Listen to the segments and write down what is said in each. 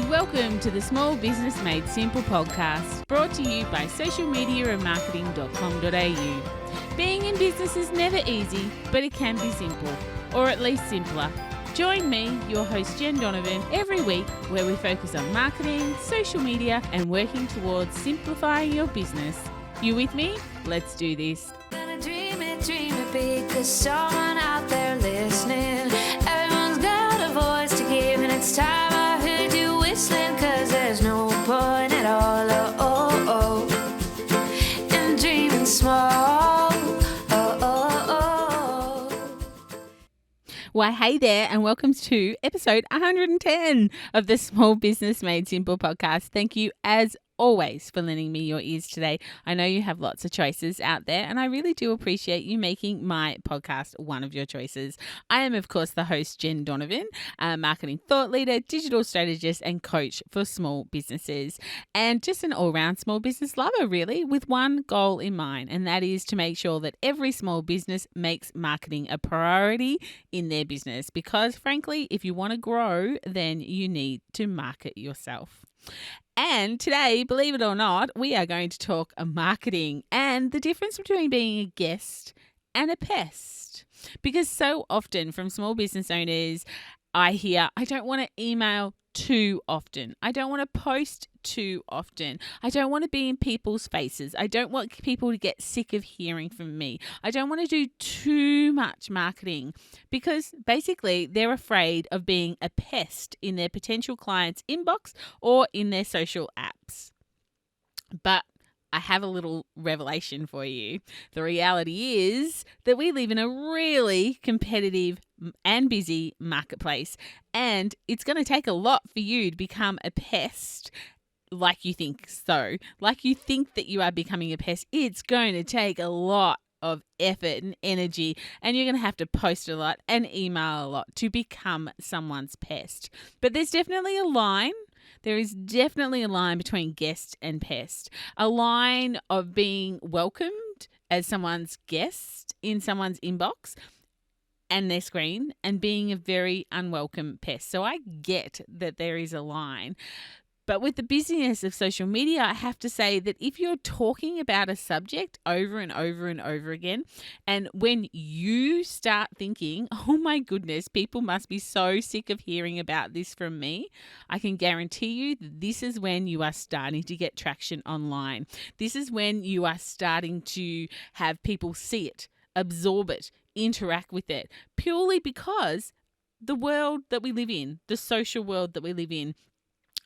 Welcome to the Small Business Made Simple podcast, brought to you by socialmediaandmarketing.com.au. Being in business is never easy, but it can be simple, or at least simpler. Join me, your host Jen Donovan, every week where we focus on marketing, social media, and working towards simplifying your business. You with me? Let's do this. Gonna dream it big, 'cause someone out there listening. Everyone's got a voice to give, and it's time I heard you whistling, 'cause there's no point at all, in dreaming small. Why, hey there, and welcome to episode 110 of the Small Business Made Simple podcast. Thank you, as always, for lending me your ears today. I know you have lots of choices out there, and I really do appreciate you making my podcast one of your choices. I am, of course, the host, Jen Donovan, a marketing thought leader, digital strategist, and coach for small businesses, and just an all-round small business lover, really, with one goal in mind, and that is to make sure that every small business makes marketing a priority in their business, because, frankly, if you want to grow, then you need to market yourself. And today, believe it or not, we are going to talk marketing and the difference between being a guest and a pest. Because so often from small business owners, I hear, I don't want to email too often. I don't want to post too often. I don't want to be in people's faces. I don't want people to get sick of hearing from me. I don't want to do too much marketing, because basically they're afraid of being a pest in their potential clients' inbox or in their social apps. But I have a little revelation for you. The reality is that we live in a really competitive and busy marketplace, and it's going to take a lot for you to become a pest like you think so. Like you think that you are becoming a pest. It's going to take a lot of effort and energy, and you're going to have to post a lot and email a lot to become someone's pest. But there's definitely a line. There is definitely a line between guest and pest, a line of being welcomed as someone's guest in someone's inbox and their screen, and being a very unwelcome pest. So I get that there is a line. But with the busyness of social media, I have to say that if you're talking about a subject over and over and over again, and when you start thinking, oh my goodness, people must be so sick of hearing about this from me, I can guarantee you that this is when you are starting to get traction online. This is when you are starting to have people see it, absorb it, interact with it, purely because the world that we live in, the social world that we live in,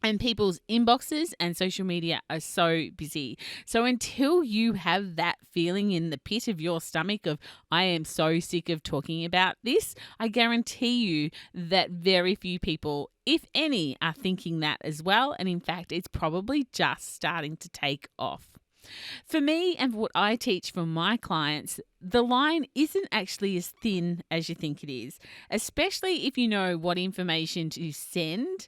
and people's inboxes and social media are so busy. So until you have that feeling in the pit of your stomach of, I am so sick of talking about this, I guarantee you that very few people, if any, are thinking that as well. And in fact, it's probably just starting to take off. For me and what I teach for my clients, the line isn't actually as thin as you think it is, especially if you know what information to send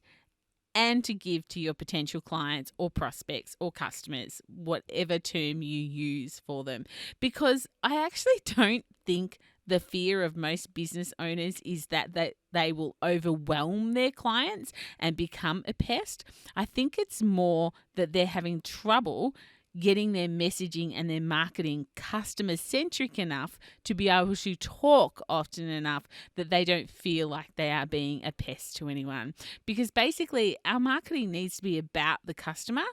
and to give to your potential clients or prospects or customers, whatever term you use for them. Because I actually don't think the fear of most business owners is that they will overwhelm their clients and become a pest. I think it's more that they're having trouble getting their messaging and their marketing customer-centric enough to be able to talk often enough that they don't feel like they are being a pest to anyone. Because basically, our marketing needs to be about the customer,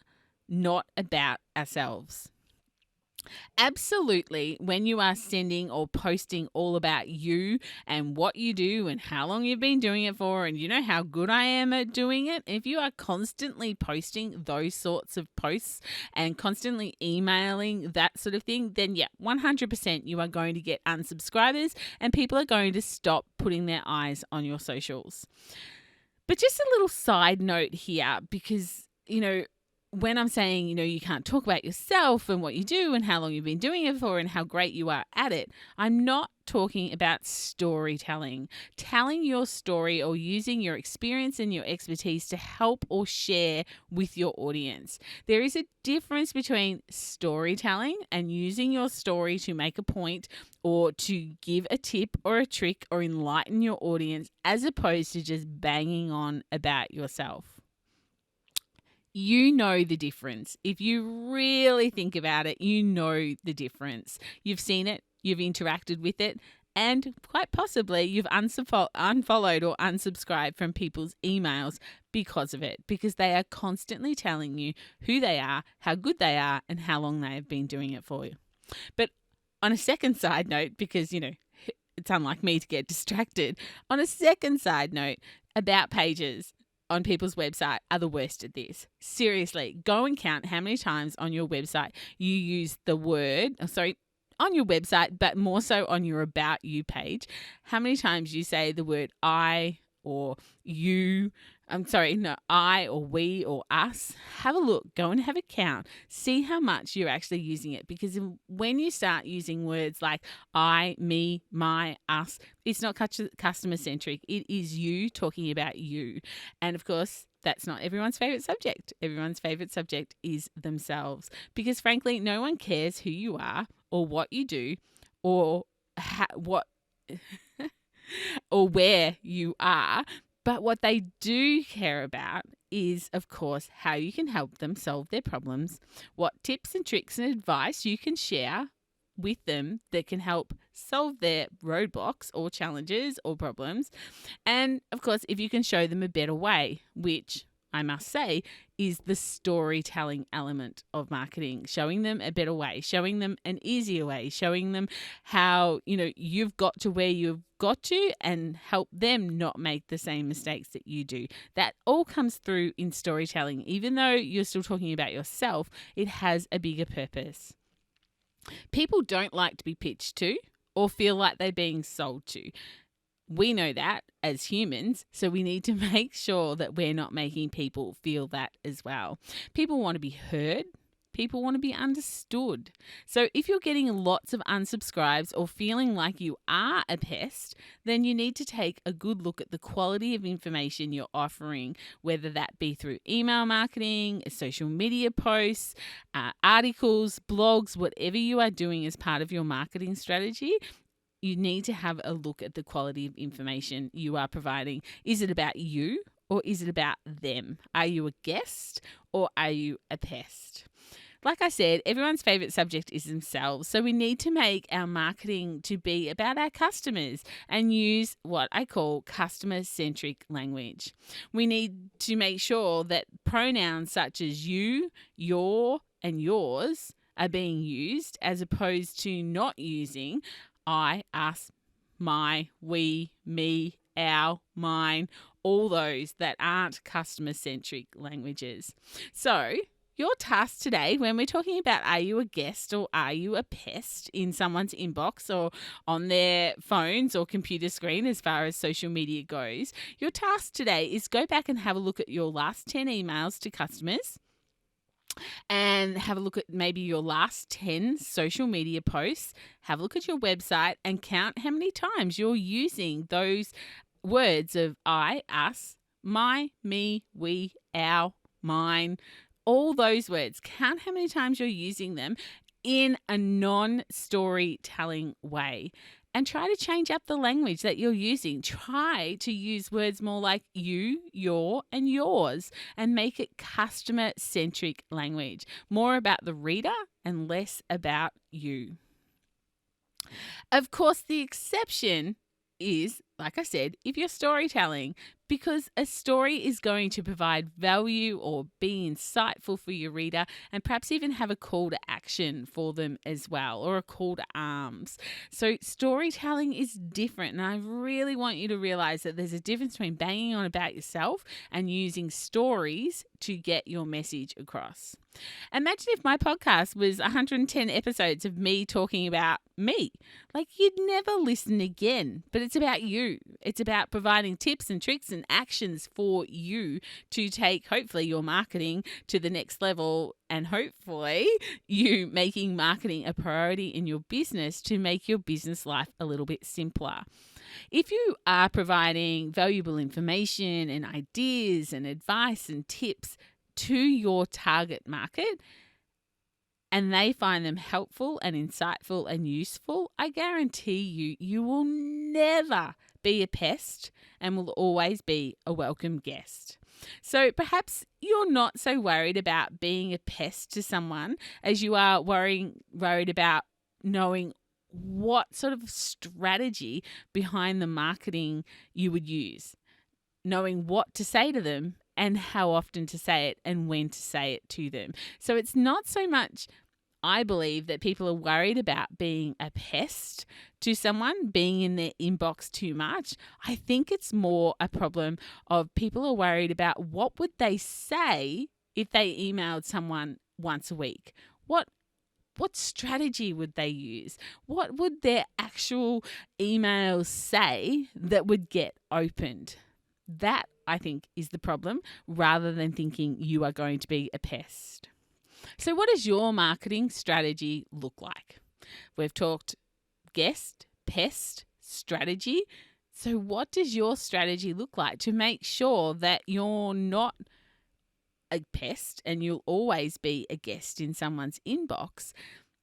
not about ourselves. Absolutely, when you are sending or posting all about you and what you do and how long you've been doing it for, and you know how good I am at doing it, if you are constantly posting those sorts of posts and constantly emailing that sort of thing, then 100% you are going to get unsubscribers and people are going to stop putting their eyes on your socials. But just a little side note here, because, when I'm saying, you can't talk about yourself and what you do and how long you've been doing it for and how great you are at it, I'm not talking about storytelling, telling your story or using your experience and your expertise to help or share with your audience. There is a difference between storytelling and using your story to make a point or to give a tip or a trick or enlighten your audience, as opposed to just banging on about yourself. You know the difference. If you really think about it, you know the difference. You've seen it, you've interacted with it, and quite possibly you've unfollowed or unsubscribed from people's emails because of it, because they are constantly telling you who they are, how good they are, and how long they have been doing it for you. But on a second side note, because, it's unlike me to get distracted, on a second side note, about pages on people's website are the worst at this. Seriously, go and count how many times on your website you use the word, on your website, but more so on your About You page, how many times you say the word I or you, I or we or us. Have a look, go and have a count, see how much you're actually using it, because when you start using words like I, me, my, us, it's not customer centric. It is you talking about you. And of course, that's not everyone's favorite subject. Everyone's favorite subject is themselves, because frankly, no one cares who you are or what you do or what or where you are. But what they do care about is, of course, how you can help them solve their problems, what tips and tricks and advice you can share with them that can help solve their roadblocks or challenges or problems. And of course, if you can show them a better way, which I must say is the storytelling element of marketing, showing them a better way, showing them an easier way, showing them how, you've got to where you've got to, and help them not make the same mistakes that you do. That all comes through in storytelling. Even though you're still talking about yourself, it has a bigger purpose. People don't like to be pitched to or feel like they're being sold to. We know that as humans, so we need to make sure that we're not making people feel that as well. People want to be heard. People want to be understood. So if you're getting lots of unsubscribes or feeling like you are a pest, then you need to take a good look at the quality of information you're offering, whether that be through email marketing, social media posts, articles, blogs, whatever you are doing as part of your marketing strategy. You need to have a look at the quality of information you are providing. Is it about you or is it about them? Are you a guest or are you a pest? Like I said, everyone's favorite subject is themselves. So we need to make our marketing to be about our customers and use what I call customer-centric language. We need to make sure that pronouns such as you, your, and yours are being used, as opposed to not using I, us, my, we, me, our, mine, all those that aren't customer-centric languages. So your task today, when we're talking about are you a guest or are you a pest in someone's inbox or on their phones or computer screen as far as social media goes, your task today is go back and have a look at your last 10 emails to customers and have a look at maybe your last 10 social media posts. Have a look at your website and count how many times you're using those words of I, us, my, me, we, our, mine, all those words. Count how many times you're using them in a non-storytelling way. And try to change up the language that you're using. Try to use words more like you, your, and yours, and make it customer-centric language. More about the reader and less about you. Of course, the exception is, like I said, if you're storytelling, because a story is going to provide value or be insightful for your reader, and perhaps even have a call to action for them as well, or a call to arms. So storytelling is different, and I really want you to realize that there's a difference between banging on about yourself and using stories to get your message across. Imagine if my podcast was 110 episodes of me talking about me. Like, you'd never listen again, but it's about you. It's about providing tips and tricks and actions for you to take, hopefully, your marketing to the next level, and hopefully you making marketing a priority in your business to make your business life a little bit simpler. If you are providing valuable information and ideas and advice and tips to your target market, and they find them helpful and insightful and useful, I guarantee you will never be a pest and will always be a welcome guest. So perhaps you're not so worried about being a pest to someone as you are worried about knowing what sort of strategy behind the marketing you would use, knowing what to say to them and how often to say it and when to say it to them. So it's not so much, I believe, that people are worried about being a pest to someone, being in their inbox too much. I think it's more a problem of people are worried about what would they say if they emailed someone once a week. What strategy would they use? What would their actual emails say that would get opened? That, I think, is the problem, rather than thinking you are going to be a pest. So what does your marketing strategy look like? We've talked guest, pest, strategy. So what does your strategy look like to make sure that you're not a pest and you'll always be a guest in someone's inbox,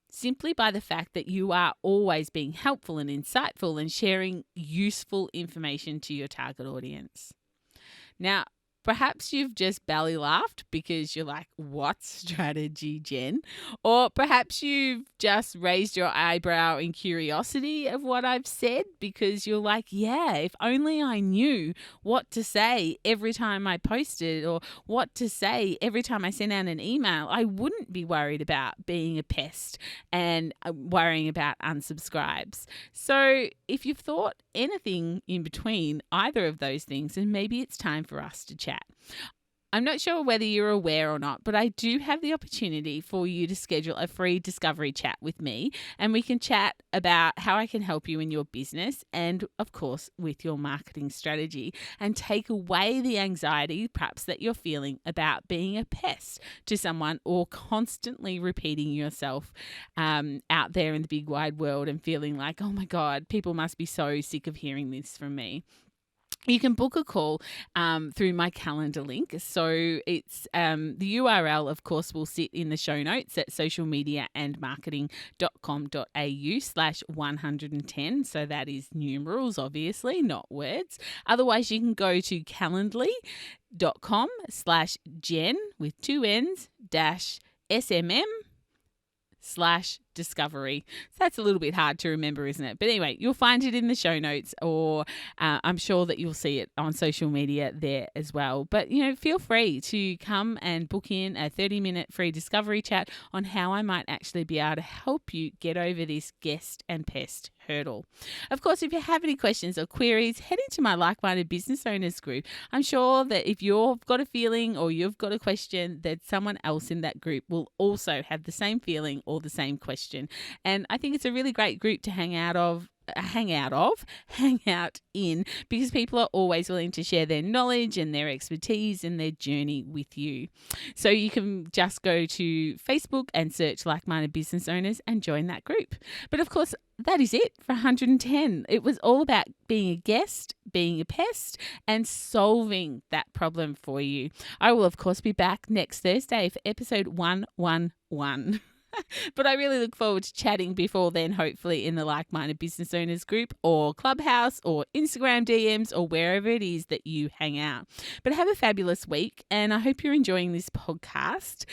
simply by the fact that you are always being helpful and insightful and sharing useful information to your target audience? Now, perhaps you've just belly laughed because you're like, what strategy, Jen? Or perhaps you've just raised your eyebrow in curiosity of what I've said because you're like, yeah, if only I knew what to say every time I posted or what to say every time I sent out an email, I wouldn't be worried about being a pest and worrying about unsubscribes. So if you've thought anything in between either of those things, then maybe it's time for us to chat. I'm not sure whether you're aware or not, but I do have the opportunity for you to schedule a free discovery chat with me, and we can chat about how I can help you in your business and, of course, with your marketing strategy, and take away the anxiety perhaps that you're feeling about being a pest to someone or constantly repeating yourself out there in the big wide world and feeling like, oh my God, people must be so sick of hearing this from me. You can book a call through my calendar link. So it's the URL, of course, will sit in the show notes at socialmediaandmarketing.com.au/110. So that is numerals, obviously, not words. Otherwise, you can go to calendly.com/Jen with 2 N's -SMM/discovery. So that's a little bit hard to remember, isn't it? But anyway, you'll find it in the show notes, or I'm sure that you'll see it on social media there as well. But, feel free to come and book in a 30-minute free discovery chat on how I might actually be able to help you get over this guest and pest hurdle. Of course, if you have any questions or queries, head into my Like-Minded Business Owners group. I'm sure that if you've got a feeling or you've got a question, that someone else in that group will also have the same feeling or the same question. And I think it's a really great group to hang out in, because people are always willing to share their knowledge and their expertise and their journey with you. So you can just go to Facebook and search Like-Minded Business Owners and join that group. But of course, that is it for 110. It was all about being a guest, being a pest, and solving that problem for you. I will, of course, be back next Thursday for episode 111. But I really look forward to chatting before then, hopefully in the Like-Minded Business Owners group or Clubhouse or Instagram DMs or wherever it is that you hang out. But have a fabulous week, and I hope you're enjoying this podcast.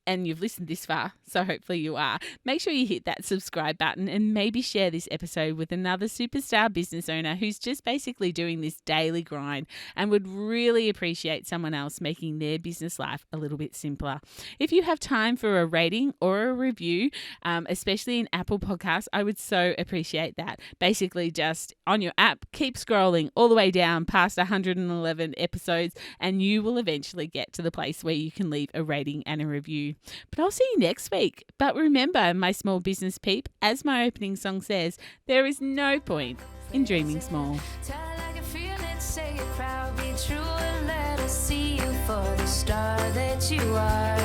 And you've listened this far, so hopefully you are. Make sure you hit that subscribe button and maybe share this episode with another superstar business owner who's just basically doing this daily grind and would really appreciate someone else making their business life a little bit simpler. If you have time for a rating or a review, especially in Apple Podcasts, I would so appreciate that. Basically, just on your app, keep scrolling all the way down past 111 episodes, and you will eventually get to the place where you can leave a rating and a review. But I'll see you next week. But remember, my small business peep, as my opening song says, there is no point in dreaming small. Tell it like you feel it, say it proud, be true, and let us see you for the star that you are.